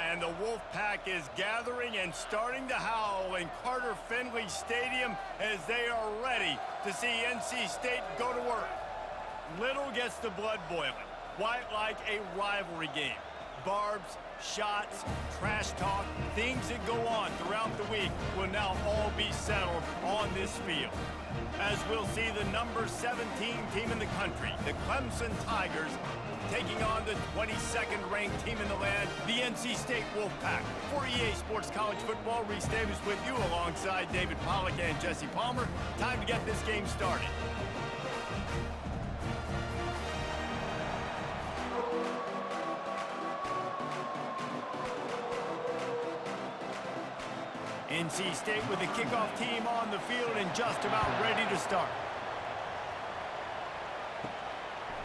and the Wolf Pack is gathering and starting to howl in Carter Finley Stadium as they are ready to see NC State go to work. Little gets the blood boiling, quite like a rivalry game. Barbs, shots, trash talk, things that go on throughout the week will now all be settled on this field. As we'll see the number 17 team in the country, the Clemson Tigers, taking on the 22nd ranked team in the land, the NC State Wolfpack. For EA Sports College Football, Reese Davis with you alongside David Pollack and Jesse Palmer. Time to get this game started. NC State with the kickoff team on the field and just about ready to start.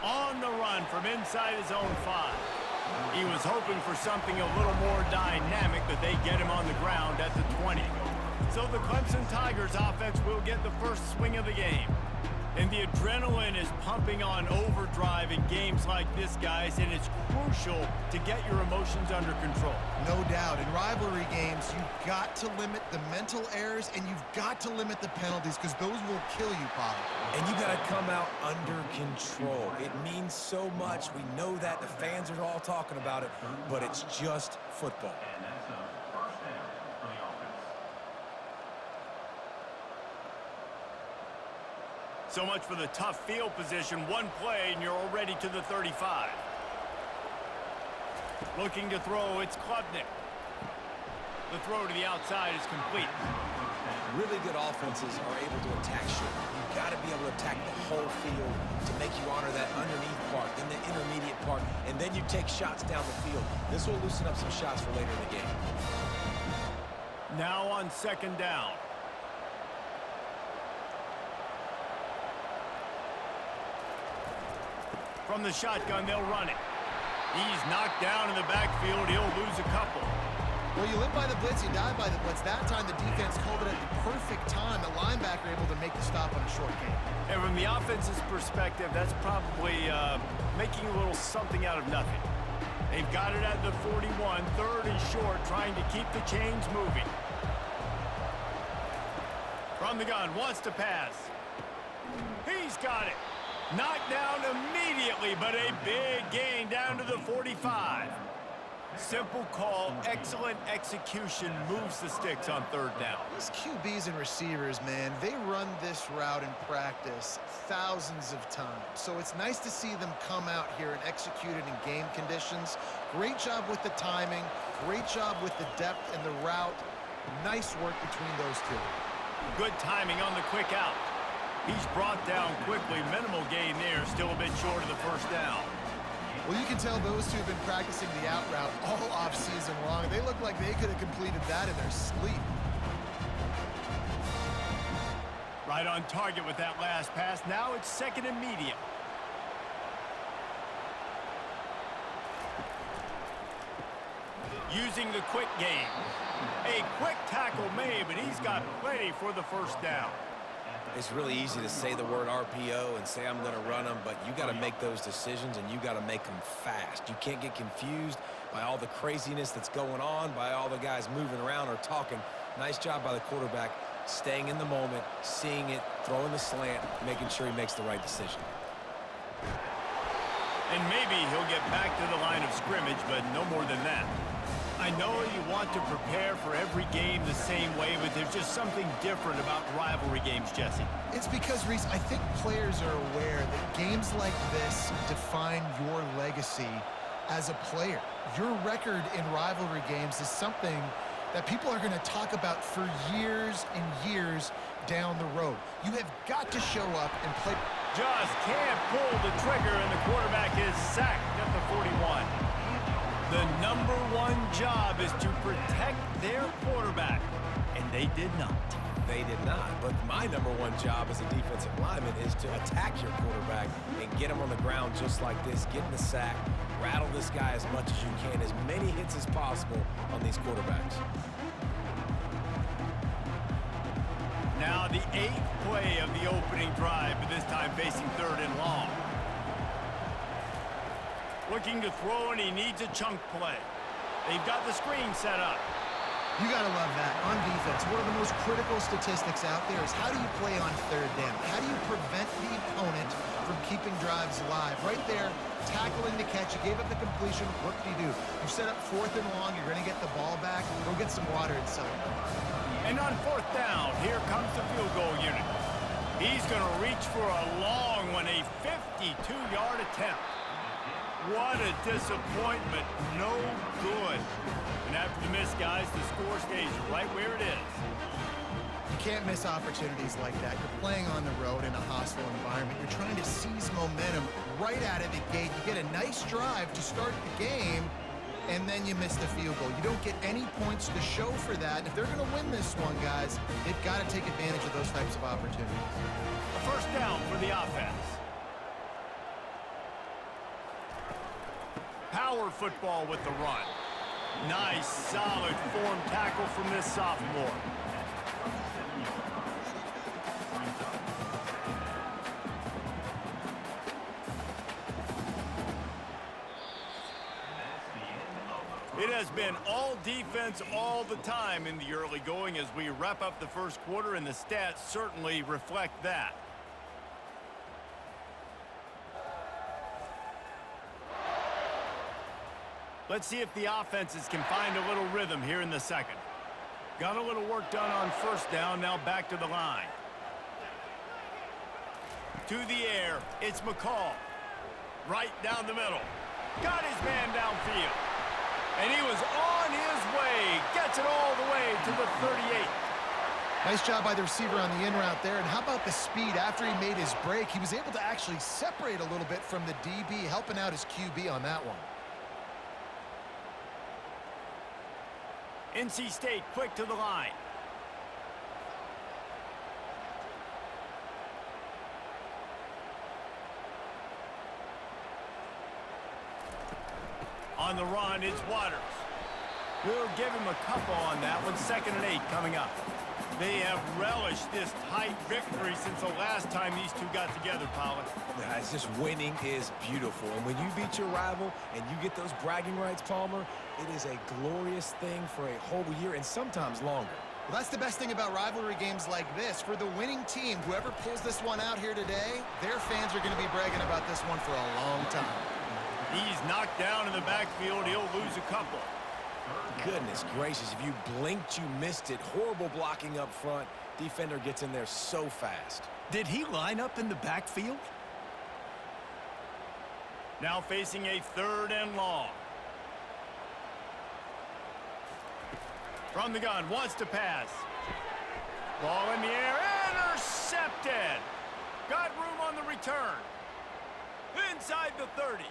On the run from inside his own 5. He was hoping for something a little more dynamic, but they get him on the ground at the 20. So the Clemson Tigers offense will get the first swing of the game. And the adrenaline is pumping on overdrive in games like this, guys, and it's crucial to get your emotions under control. No doubt. In rivalry games, you've got to limit the mental errors, and you've got to limit the penalties, because those will kill you, Bob. And you got to come out under control. It means so much. We know that. The fans are all talking about it, but it's just football. So much for the tough field position. One play, and you're already to the 35. Looking to throw, it's Klubnik. The throw to the outside is complete. Really good offenses are able to attack short. You've got to be able to attack the whole field to make you honor that underneath part, then the intermediate part, and then you take shots down the field. This will loosen up some shots for later in the game. Now on second down. From the shotgun, they'll run it. He's knocked down in the backfield. He'll lose a couple. Well, you live by the blitz, you die by the blitz. That time, the defense called it at the perfect time. The linebacker able to make the stop on a short game. And from the offense's perspective, that's probably making a little something out of nothing. They've got it at the 41, third and short, trying to keep the chains moving. From the gun, wants to pass. He's got it. Knocked down immediately, but a big gain down to the 45. Simple call, excellent execution, moves the sticks on third down. These QBs and receivers, man, they run this route in practice thousands of times. So it's nice to see them come out here and execute it in game conditions. Great job with the timing, great job with the depth and the route. Nice work between those two. Good timing on the quick out. He's brought down quickly. Minimal gain there. Still a bit short of the first down. Well, you can tell those two have been practicing the out route all off-season long. They look like they could have completed that in their sleep. Right on target with that last pass. Now it's second and medium. Using the quick game. A quick tackle made, but he's got plenty for the first down. It's really easy to say the word RPO and say I'm going to run them, but you got to make those decisions and you got to make them fast. You can't get confused by all the craziness that's going on, by all the guys moving around or talking. Nice job by the quarterback, staying in the moment, seeing it, throwing the slant, making sure he makes the right decision. And maybe he'll get back to the line of scrimmage, but no more than that. I know you want to prepare for every game the same way, but there's just something different about rivalry games, Jesse. It's because, Reese, I think players are aware that games like this define your legacy as a player. Your record in rivalry games is something that people are going to talk about for years and years down the road. You have got to show up and play. Just can't pull the trigger, and the quarterback is sacked at the 41. The number one job is to protect their quarterback, and they did not. They did not, but my number one job as a defensive lineman is to attack your quarterback and get him on the ground just like this, get in the sack, rattle this guy as much as you can, as many hits as possible on these quarterbacks. Now the 8th play of the opening drive, but this time facing third and long. Looking to throw, and he needs a chunk play. They've got the screen set up. You got to love that. On defense, one of the most critical statistics out there is how do you play on third down? How do you prevent the opponent from keeping drives alive? Right there, tackling the catch. You gave up the completion. What do? You set up 4th and long. You're going to get the ball back. Go get some water and celebrate. And on 4th down, here comes the field goal unit. He's going to reach for a long one, a 52-yard attempt. What a disappointment. No good. And after the miss, guys, the score stays right where it is. You can't miss opportunities like that. You're playing on the road in a hostile environment. You're trying to seize momentum right out of the gate. You get a nice drive to start the game, and then you miss the field goal. You don't get any points to show for that. If they're going to win this one, guys, they've got to take advantage of those types of opportunities. A first down for the offense. Power football with the run. Nice, solid form tackle from this sophomore. It has been all defense all the time in the early going as we wrap up the first quarter, and the stats certainly reflect that. Let's see if the offenses can find a little rhythm here in the second. Got a little work done on first down, now back to the line. To the air, it's McCall. Right down the middle. Got his man downfield. And he was on his way. Gets it all the way to the 38. Nice job by the receiver on the in route there. And how about the speed? After he made his break, he was able to actually separate a little bit from the DB, helping out his QB on that one. NC State quick to the line. On the run, it's Waters. We'll give him a couple on that one. 2nd and 8 coming up. They have relished this tight victory since the last time these two got together, Pollard. Yeah, it's just winning is beautiful. And when you beat your rival and you get those bragging rights, Palmer, it is a glorious thing for a whole year and sometimes longer. Well, that's the best thing about rivalry games like this. For the winning team, whoever pulls this one out here today, their fans are going to be bragging about this one for a long time. He's knocked down in the backfield. He'll lose a couple. Goodness gracious, if you blinked, you missed it. Horrible blocking up front. Defender gets in there so fast. Did he line up in the backfield? Now facing a 3rd and long. From the gun, wants to pass. Ball in the air, intercepted. Got room on the return. Inside the 30.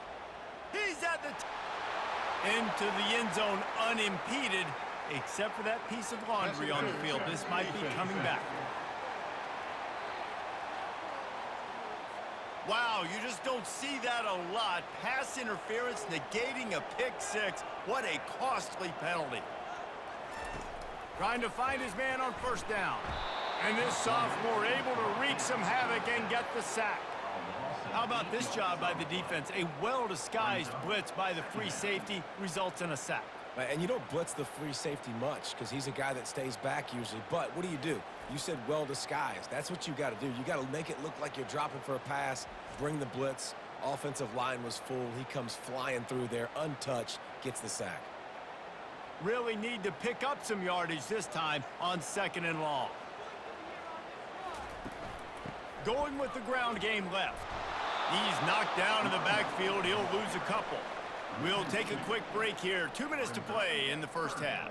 He's at the into the end zone unimpeded, except for that piece of laundry on the field. This might be coming back. Wow, you just don't see that a lot. Pass interference negating a pick 6. What a costly penalty. Trying to find his man on first down. And this sophomore able to wreak some havoc and get the sack. How about this job by the defense? A well-disguised blitz by the free safety results in a sack. And you don't blitz the free safety much because he's a guy that stays back usually. But what do? You said well-disguised. That's what you got to do. You got to make it look like you're dropping for a pass, bring the blitz. Offensive line was full. He comes flying through there, untouched, gets the sack. Really need to pick up some yardage this time on 2nd and long. Going with the ground game left. He's knocked down in the backfield. He'll lose a couple. We'll take a quick break here. 2 minutes to play in the first half.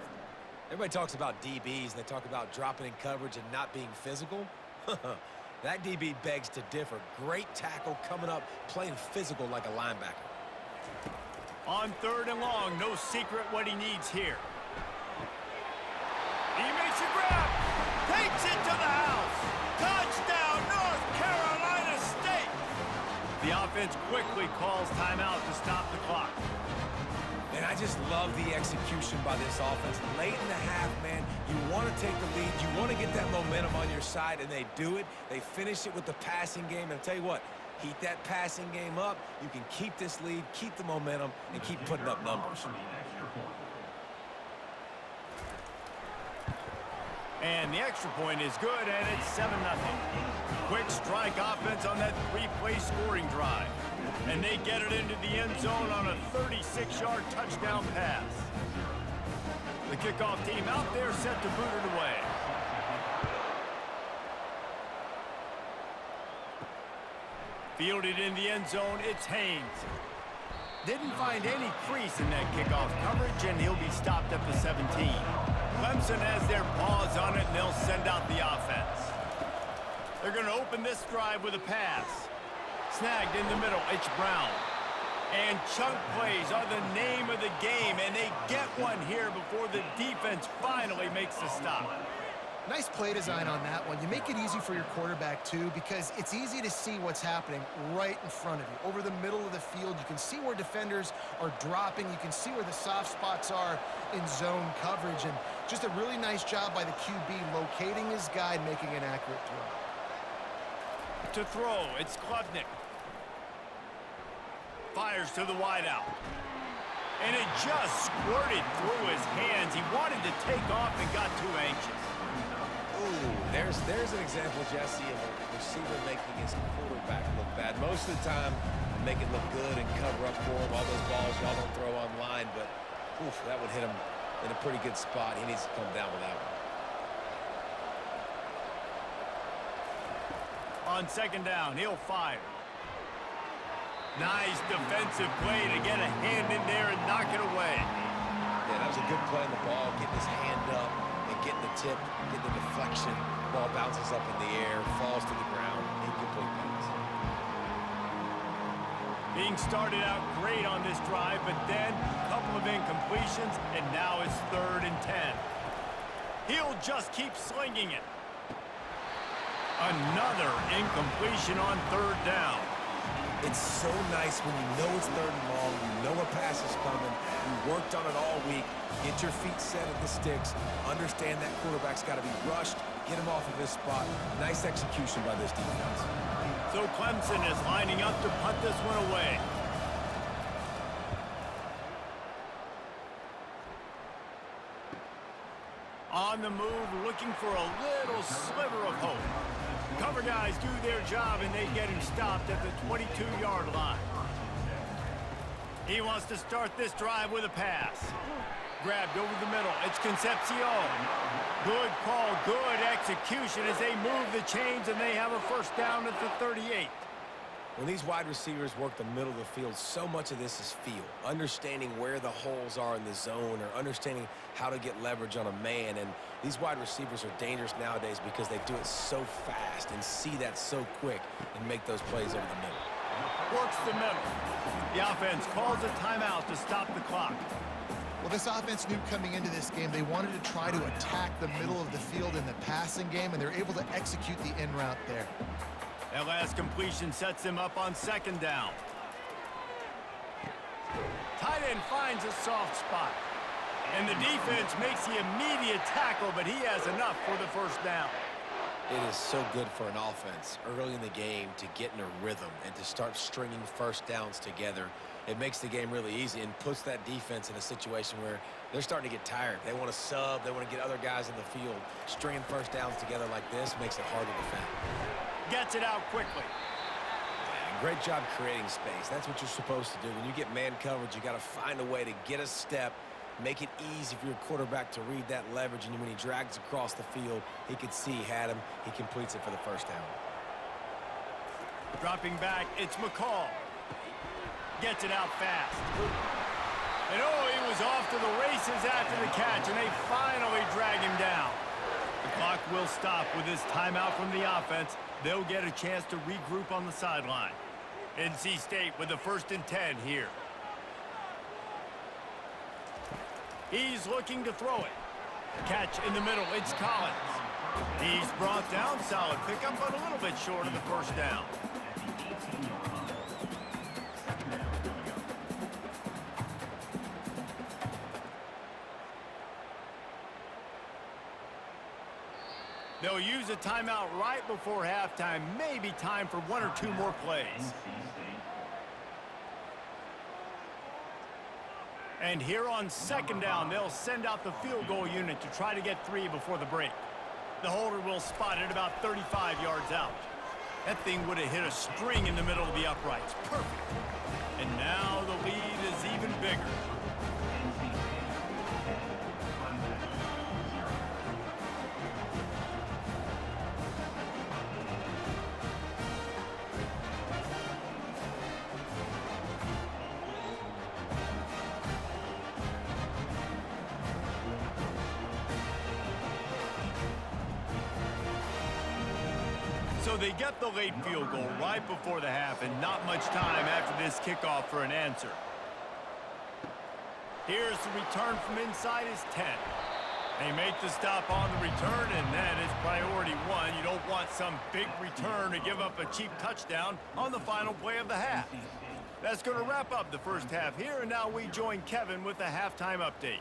Everybody talks about DBs, and they talk about dropping in coverage and not being physical. That DB begs to differ. Great tackle coming up, playing physical like a linebacker. On 3rd and long, no secret what he needs here. He makes a grab. Takes it to the house. Touchdown, North Carolina State. The offense quickly calls timeout to stop the clock. And I just love the execution by this offense. Late in the half, man, you want to take the lead. You want to get that momentum on your side, and they do it. They finish it with the passing game. And I'll tell you what, heat that passing game up. You can keep this lead, keep the momentum, and keep putting up numbers. And the extra point is good, and it's 7-0. Quick strike offense on that three-play scoring drive. And they get it into the end zone on a 36-yard touchdown pass. The kickoff team out there set to boot it away. Fielded in the end zone, it's Haynes. Didn't find any crease in that kickoff coverage, and he'll be stopped at the 17. Clemson has their paws on it, and they'll send out the offense. They're going to open this drive with a pass. Snagged in the middle, it's Brown. And chunk plays are the name of the game, and they get one here before the defense finally makes the stop. Nice play design on that one. You make it easy for your quarterback, too, because it's easy to see what's happening right in front of you. Over the middle of the field, you can see where defenders are dropping. You can see where the soft spots are in zone coverage. And just a really nice job by the QB locating his guy and making an accurate throw. To throw, it's Klubnik. Fires to the wideout. And it just squirted through his hands. He wanted to take off and got too anxious. Ooh, there's an example, Jesse, of a receiver making his quarterback look bad. Most of the time, they make it look good and cover up for him. All those balls y'all don't throw online, but oof, that would hit him in a pretty good spot. He needs to come down with that one. On second down, he'll fire. Nice defensive play to get a hand in there and knock it away. Yeah, that was a good play on the ball, getting his hand up and getting the tip, getting the deflection. Ball bounces up in the air, falls to the ground, incomplete pass. Being started out great on this drive, but then a couple of incompletions, and now it's 3rd and 10. He'll just keep slinging it. Another incompletion on 3rd down. It's so nice when you know it's 3rd and long, you know a pass is coming, you worked on it all week, get your feet set at the sticks, understand that quarterback's got to be rushed, get him off of his spot. Nice execution by this defense. So Clemson is lining up to punt this one away. On the move, looking for a little sliver of hope. Cover guys do their job, and they get him stopped at the 22-yard line. He wants to start this drive with a pass. Grabbed over the middle. It's Concepcion. Good call, good execution as they move the chains, and they have a first down at the 38. When these wide receivers work the middle of the field, so much of this is feel. Understanding where the holes are in the zone or understanding how to get leverage on a man. And these wide receivers are dangerous nowadays because they do it so fast and see that so quick and make those plays over the middle. Works the middle. The offense calls a timeout to stop the clock. Well, this offense knew coming into this game they wanted to try to attack the middle of the field in the passing game, and they're able to execute the in route there. That last completion sets him up on second down. Tight end finds a soft spot. And the defense makes the immediate tackle, but he has enough for the first down. It is so good for an offense early in the game to get in a rhythm and to start stringing first downs together. It makes the game really easy and puts that defense in a situation where they're starting to get tired. They want to sub. They want to get other guys in the field. Stringing first downs together like this makes it hard to defend. Gets it out quickly. Great job creating space. That's what you're supposed to do. When you get man coverage, you got to find a way to get a step, make it easy for your quarterback to read that leverage, and when he drags across the field, he can see he had him. He completes it for the first down. Dropping back, it's McCall. Gets it out fast. And oh, he was off to the races after the catch, and they finally drag him down. The clock will stop with this timeout from the offense. They'll get a chance to regroup on the sideline. NC State with the 1st and 10 here. He's looking to throw it. Catch in the middle, it's Collins. He's brought down, solid pickup, but a little bit short of the first down. They'll use a timeout right before halftime. Maybe time for 1 or 2 more plays. And here on second down, they'll send out the field goal unit to try to get 3 before the break. The holder will spot it about 35 yards out. That thing would have hit a string in the middle of the uprights. Perfect. And now the lead is even bigger. So they get the late field goal right before the half, and not much time after this kickoff for an answer. Here's the return from inside his 10. They make the stop on the return, and that is priority one. You don't want some big return to give up a cheap touchdown on the final play of the half. That's going to wrap up the first half here, and now we join Kevin with the halftime update.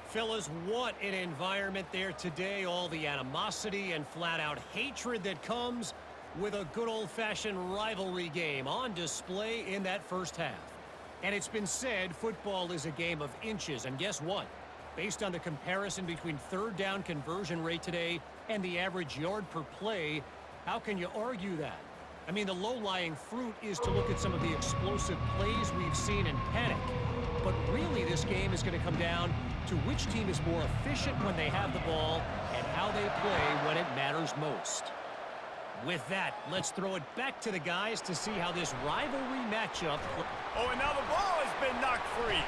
Fellas, what an environment there today. All the animosity and flat-out hatred that comes with a good old-fashioned rivalry game on display in that first half. And it's been said football is a game of inches. And guess what? Based on the comparison between third down conversion rate today and the average yard per play, how can you argue that? I mean, the low-lying fruit is to look at some of the explosive plays we've seen in panic. But really, this game is going to come down to which team is more efficient when they have the ball and how they play when it matters most. With that, let's throw it back to the guys to see how this rivalry matchup. Oh, and now the ball has been knocked free.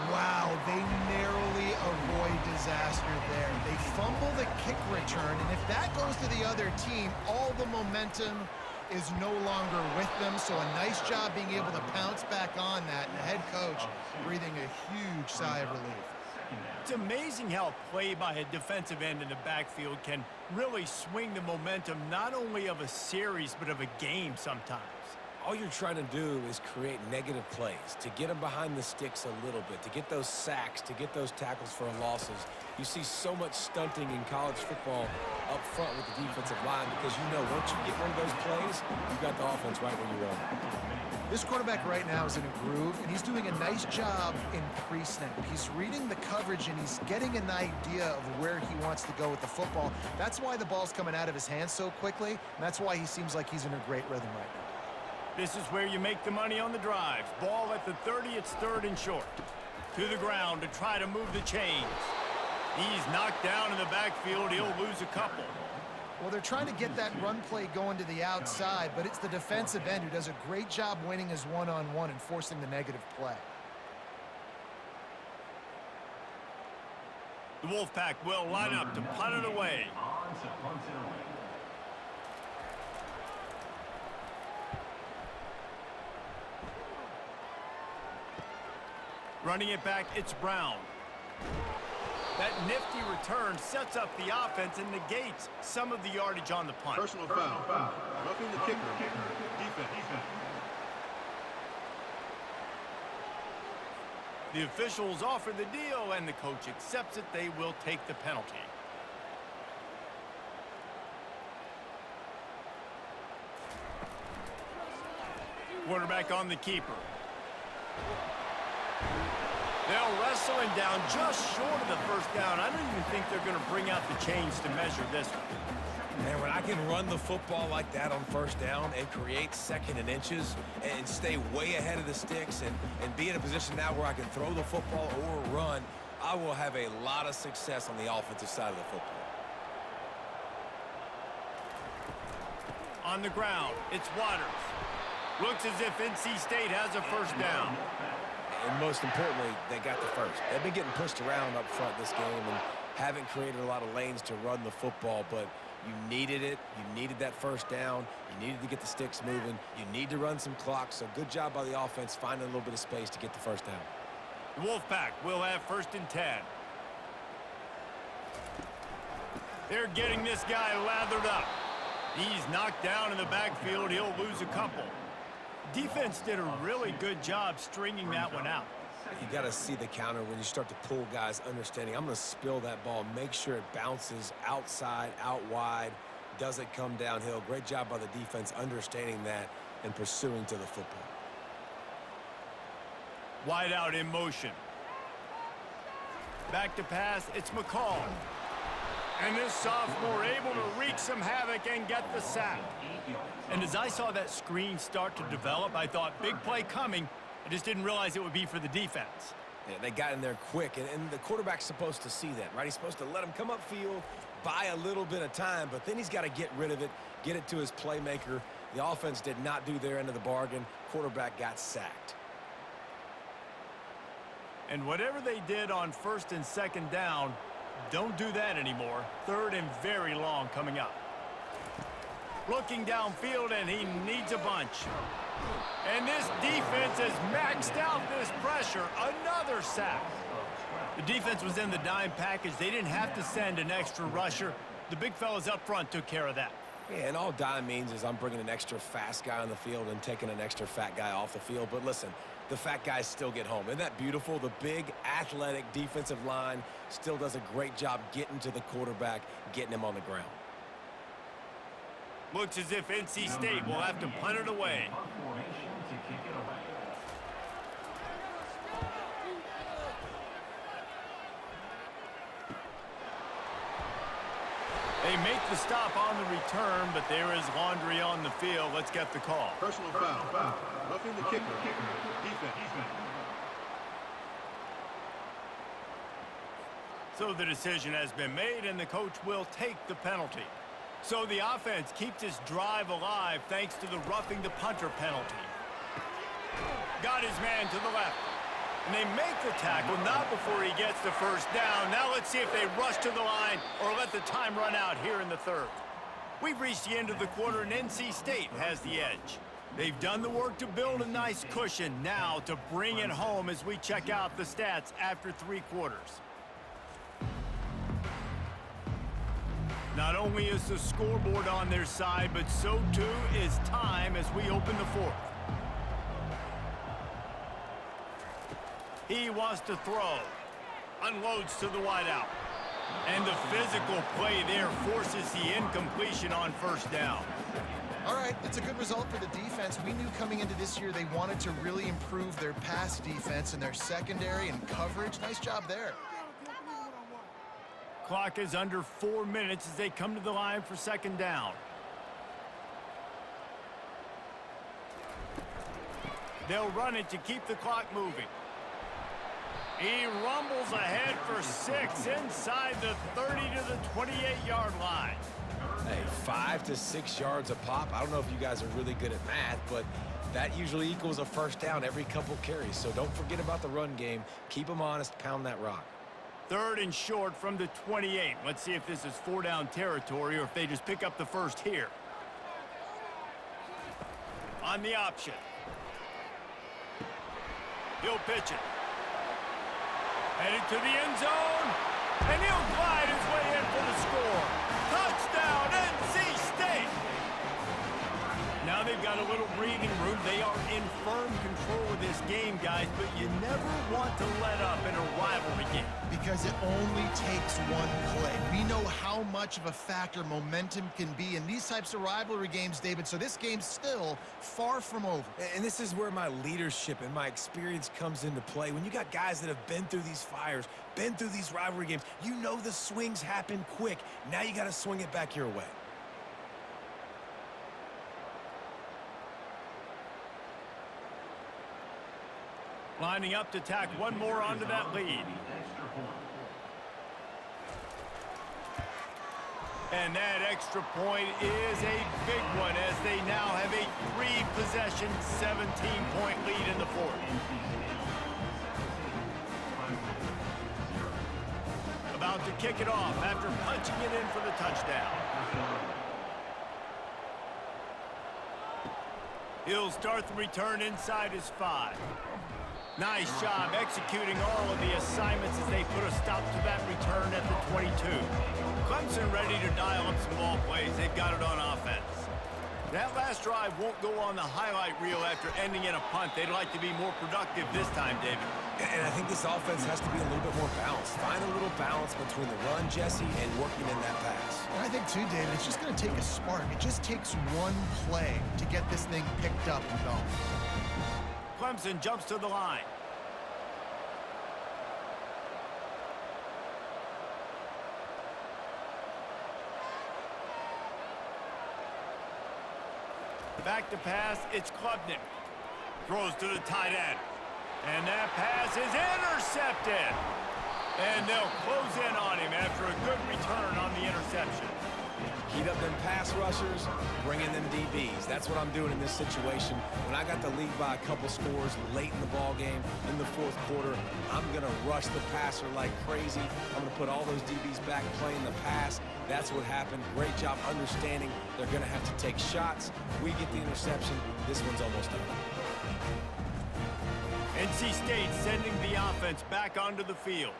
Wow, they narrowly avoid disaster there. They fumble the kick return, and if that goes to the other team, all the momentum is no longer with them. So a nice job being able to pounce back on that, and the head coach breathing a huge sigh of relief. It's amazing how a play by a defensive end in the backfield can really swing the momentum not only of a series but of a game sometimes. All you're trying to do is create negative plays, to get them behind the sticks a little bit, to get those sacks, to get those tackles for losses. You see so much stunting in college football up front with the defensive line because you know once you get one of those plays, you've got the offense right where you want it. This quarterback right now is in a groove, and he's doing a nice job in pre-snap. He's reading the coverage, and he's getting an idea of where he wants to go with the football. That's why the ball's coming out of his hands so quickly, and that's why he seems like he's in a great rhythm right now. This is where you make the money on the drives. Ball at the 30, it's third and short. To the ground to try to move the chains. He's knocked down in the backfield. He'll lose a couple. Well, they're trying to get that run play going to the outside, but it's the defensive end who does a great job winning his one-on-one and forcing the negative play. The Wolfpack will line up to punt it away. Running it back, it's Brown. That nifty return sets up the offense and negates some of the yardage on the punt. Personal foul. Roughing the kicker. Defense. The officials offer the deal, and the coach accepts it. They will take the penalty. Quarterback on the keeper. They'll wrestle him down just short of the first down. I don't even think they're going to bring out the chains to measure this one. Man, when I can run the football like that on first down and create second and inches and stay way ahead of the sticks and be in a position now where I can throw the football or run, I will have a lot of success on the offensive side of the football. On the ground, it's Waters. Looks as if NC State has a first down. And most importantly, they got the first. They've been getting pushed around up front this game and haven't created a lot of lanes to run the football, but you needed it. You needed that first down. You needed to get the sticks moving. You need to run some clock, so good job by the offense finding a little bit of space to get the first down. The Wolfpack will have first and 10. They're getting this guy lathered up. He's knocked down in the backfield. He'll lose a couple. Defense did a really good job stringing that one out. You got to see the counter when you start to pull guys, understanding I'm going to spill that ball, make sure it bounces outside, out wide, doesn't come downhill. Great job by the defense understanding that and pursuing to the football. Wide out in motion. Back to pass, it's McCall. And this sophomore able to wreak some havoc and get the sack. And as I saw that screen start to develop, I thought, big play coming. I just didn't realize it would be for the defense. Yeah, they got in there quick, and the quarterback's supposed to see that, right? He's supposed to let him come upfield, buy a little bit of time, but then he's got to get rid of it, get it to his playmaker. The offense did not do their end of the bargain. Quarterback got sacked. And whatever they did on first and second down, don't do that anymore. Third and very long coming up. Looking downfield, and he needs a bunch. And this defense has maxed out this pressure. Another sack. The defense was in the dime package. They didn't have to send an extra rusher. The big fellas up front took care of that. Yeah, and all dime means is I'm bringing an extra fast guy on the field and taking an extra fat guy off the field. But listen, the fat guys still get home. Isn't that beautiful? The big, athletic defensive line still does a great job getting to the quarterback, getting him on the ground. Looks as if NC State will have to punt it away. They make the stop on the return, but there is laundry on the field. Let's get the call. Personal foul. Roughing the kicker. Defense. So the decision has been made, and the coach will take the penalty. So the offense keeps its drive alive thanks to the roughing the punter penalty. Got his man to the left. And they make the tackle, not before he gets the first down. Now let's see if they rush to the line or let the time run out here in the third. We've reached the end of the quarter, and NC State has the edge. They've done the work to build a nice cushion. Now to bring it home as we check out the stats after 3 quarters. Not only is the scoreboard on their side, but so too is time as we open the fourth. He wants to throw. Unloads to the wideout. And the physical play there forces the incompletion on first down. All right, that's a good result for the defense. We knew coming into this year they wanted to really improve their pass defense and their secondary and coverage. Nice job there. Clock is under 4 minutes as they come to the line for second down. They'll run it to keep the clock moving. He rumbles ahead for 6 inside the 30 to the 28-yard line. Hey, 5 to 6 yards a pop. I don't know if you guys are really good at math, but that usually equals a first down every couple carries. So don't forget about the run game. Keep them honest, pound that rock. Third and short from the 28. Let's see if this is 4-down territory or if they just pick up the first here. On the option. He'll pitch it. Headed to the end zone. And he'll glide his way in for the score. Touchdown, NC State! Now they've got a little breathing room. They are in firm control of this game, guys, but you never want to let up in a rivalry game. Because it only takes one play. We know how much of a factor momentum can be in these types of rivalry games, David, so this game's still far from over. And this is where my leadership and my experience comes into play. When you got guys that have been through these fires, been through these rivalry games, you know the swings happen quick. Now you got to swing it back your way. Lining up to tack one more onto that lead. And that extra point is a big one as they now have a 3-possession, 17-point lead in the fourth. About to kick it off after punching it in for the touchdown. He'll start the return inside his 5. Nice job executing all of the assignments as they put a stop to that return at the 22. Clemson ready to dial up some ball plays. They've got it on offense. That last drive won't go on the highlight reel after ending in a punt. They'd like to be more productive this time, David. And I think this offense has to be a little bit more balanced. Find a little balance between the run, Jesse, and working in that pass. And I think, too, David, it's just going to take a spark. It just takes one play to get this thing picked up and going. Clemson jumps to the line. Back to pass, it's Klubnik. Throws to the tight end. And that pass is intercepted. And they'll close in on him after a good return on the interception. Heat up them pass rushers, bring in them DBs. That's what I'm doing in this situation. When I got the lead by a couple scores late in the ball game, in the fourth quarter, I'm going to rush the passer like crazy. I'm going to put all those DBs back playing the pass. That's what happened. Great job understanding they're going to have to take shots. We get the interception. This one's almost done. NC State sending the offense back onto the field.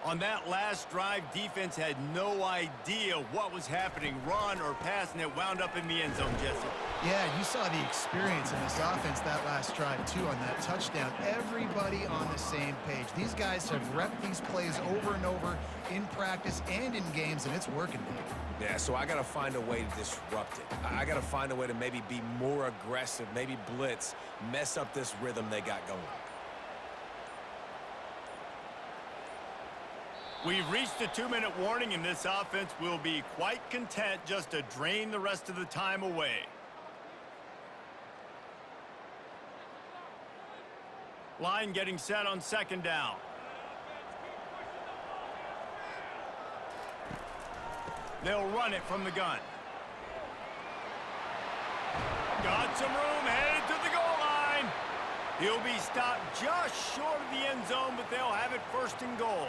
On that last drive, defense had no idea what was happening, run or pass, and it wound up in the end zone, Jesse. Yeah, you saw the experience in this offense that last drive, too, on that touchdown. Everybody on the same page. These guys have repped these plays over and over in practice and in games, and it's working. Yeah, so I got to find a way to disrupt it. I got to find a way to maybe be more aggressive, maybe blitz, mess up this rhythm they got going. We've reached a 2-minute warning, and this offense will be quite content just to drain the rest of the time away. Line getting set on second down. They'll run it from the gun. Got some room, headed to the goal line. He'll be stopped just short of the end zone, but they'll have it first and goal.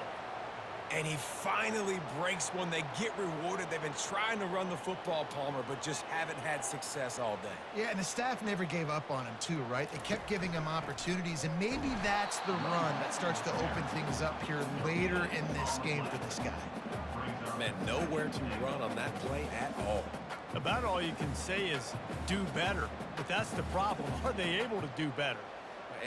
And he finally breaks one. They get rewarded. They've been trying to run the football, Palmer, but just haven't had success all day. Yeah, and the staff never gave up on him, too, right? They kept giving him opportunities, and maybe that's the run that starts to open things up here later in this game for this guy. Man, nowhere to run on that play at all. About all you can say is do better. But that's the problem. Are they able to do better?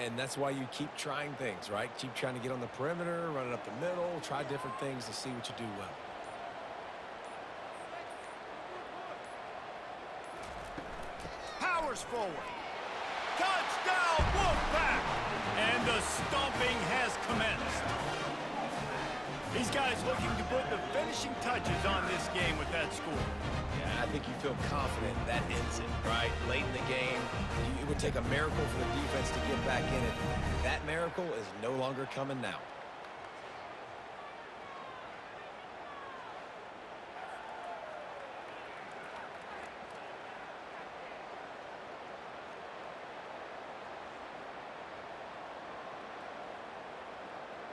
And that's why you keep trying things, right? Keep trying to get on the perimeter, run it up the middle, try different things to see what you do well. Powers forward. Touchdown, Wolfpack! And the stomping has commenced. These guys looking to put the finishing touches on this game with that score. Yeah, I think you feel confident that ends it, right? Late in the game, it would take a miracle for the defense to get back in it. That miracle is no longer coming now.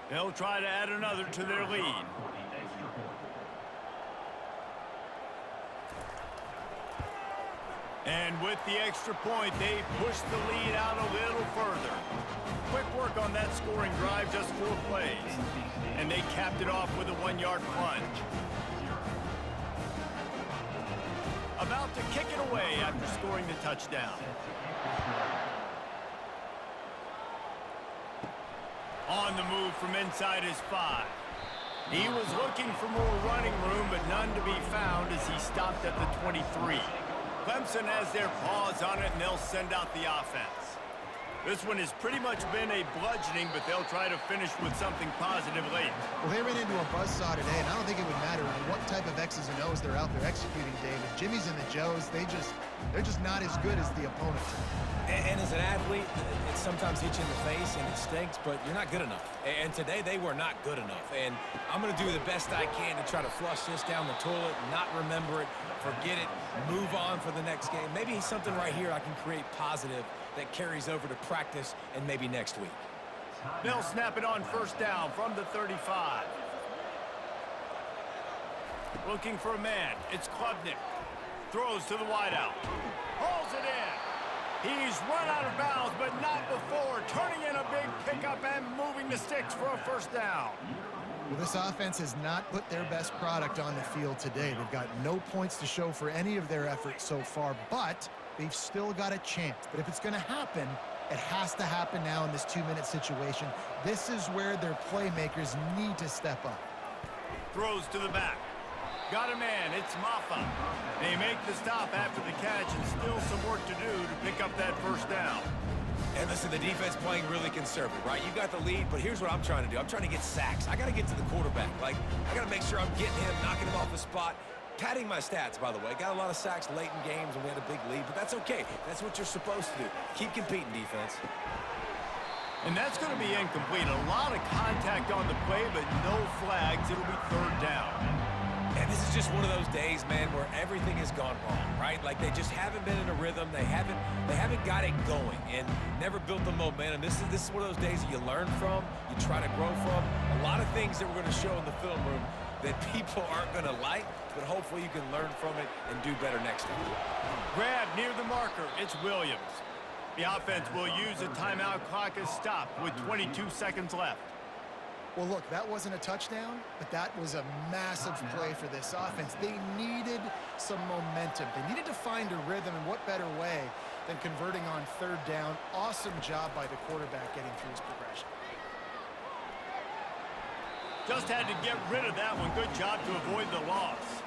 They'll try to add another to their lead. And with the extra point, they push the lead out a little further. Quick work on that scoring drive, just 4 plays. And they capped it off with a 1-yard plunge. About to kick it away after scoring the touchdown. On the move from inside his 5. He was looking for more running room, but none to be found as he stopped at the 23. Clemson has their paws on it, and they'll send out the offense. This one has pretty much been a bludgeoning, but they'll try to finish with something positive late. Well, they ran into a buzzsaw today, and I don't think it would matter what type of X's and O's they're out there executing, David. Jimmy's and the Joes, they're just not as good as the opponent. And as an athlete, it sometimes hits you in the face and it stinks, but you're not good enough. And today they were not good enough. And I'm going to do the best I can to try to flush this down the toilet, not remember it, forget it, move on for the next game. Maybe something right here I can create positive that carries over to practice and maybe next week. They'll snap it on first down from the 35. Looking for a man. It's Klubnik. Throws to the wideout. Hauls it in. He's run out of bounds, but not before. Turning in a big pickup and moving the sticks for a first down. Well, this offense has not put their best product on the field today. They've got no points to show for any of their efforts so far, but they've still got a chance. But if it's going to happen, it has to happen now in this 2-minute situation. This is where their playmakers need to step up. Throws to the back. Got a man, it's Maffa. They make the stop after the catch, and still some work to do to pick up that first down. And listen, the defense playing really conservative, right? You got the lead, but here's what I'm trying to do. I'm trying to get sacks. I got to get to the quarterback. Like, I got to make sure I'm getting him, knocking him off the spot. Padding my stats, by the way. Got a lot of sacks late in games, and we had a big lead, but that's okay. That's what you're supposed to do. Keep competing, defense. And that's going to be incomplete. A lot of contact on the play, but no flags. It'll be third down. And this is just one of those days, man, where everything has gone wrong, right? Like they just haven't been in a rhythm. They haven't got it going and never built the momentum. This is one of those days that you learn from, you try to grow from. A lot of things that we're going to show in the film room that people aren't going to like, but hopefully you can learn from it and do better next time. Grab near the marker. It's Williams. The offense will use a timeout clock as stopped with 22 seconds left. Well, look, that wasn't a touchdown, but that was a massive play for this offense. They needed some momentum. They needed to find a rhythm, and what better way than converting on third down. Awesome job by the quarterback getting through his progression. Just had to get rid of that one. Good job to avoid the loss.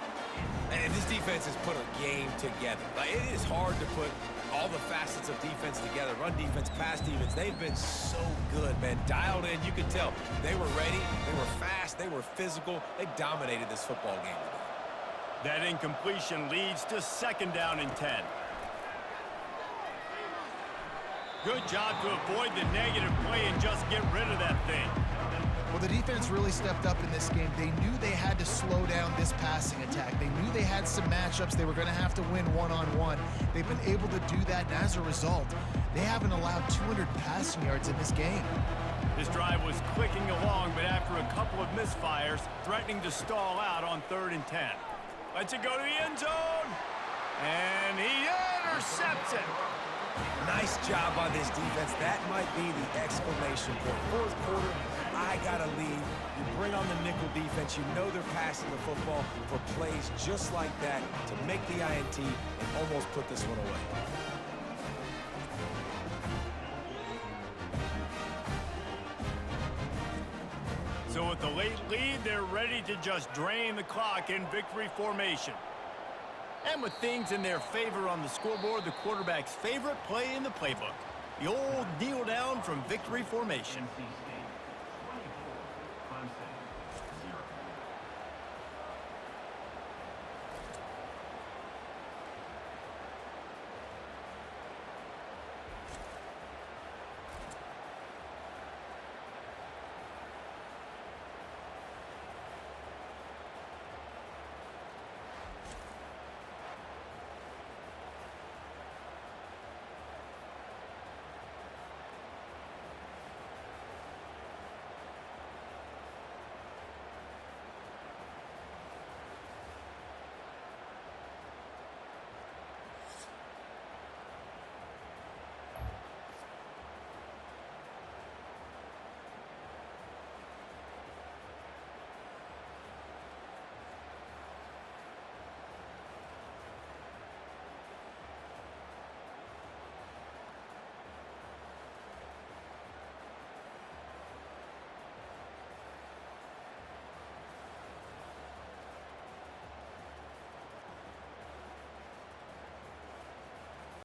And this defense has put a game together. Like, it is hard to put all the facets of defense together. Run defense, pass defense. They've been so good, man. Dialed in. You could tell they were ready. They were fast. They were physical. They dominated this football game today. That incompletion leads to second down and 10. Good job to avoid the negative play and just get rid of that thing. Well, the defense really stepped up in this game. They knew they had to slow down this passing attack. They knew they had some matchups they were going to have to win one-on-one. They've been able to do that, and as a result, they haven't allowed 200 passing yards in this game. This drive was clicking along, but after a couple of misfires, threatening to stall out on 3rd and 10. Lets it go to the end zone, and he intercepts it. Nice job by this defense. That might be the exclamation point. Fourth quarter, I got a lead. You bring on the nickel defense. You know they're passing the football for plays just like that to make the INT and almost put this one away. So with the late lead, they're ready to just drain the clock in victory formation. And with things in their favor on the scoreboard, the quarterback's favorite play in the playbook, the old kneel down from victory formation.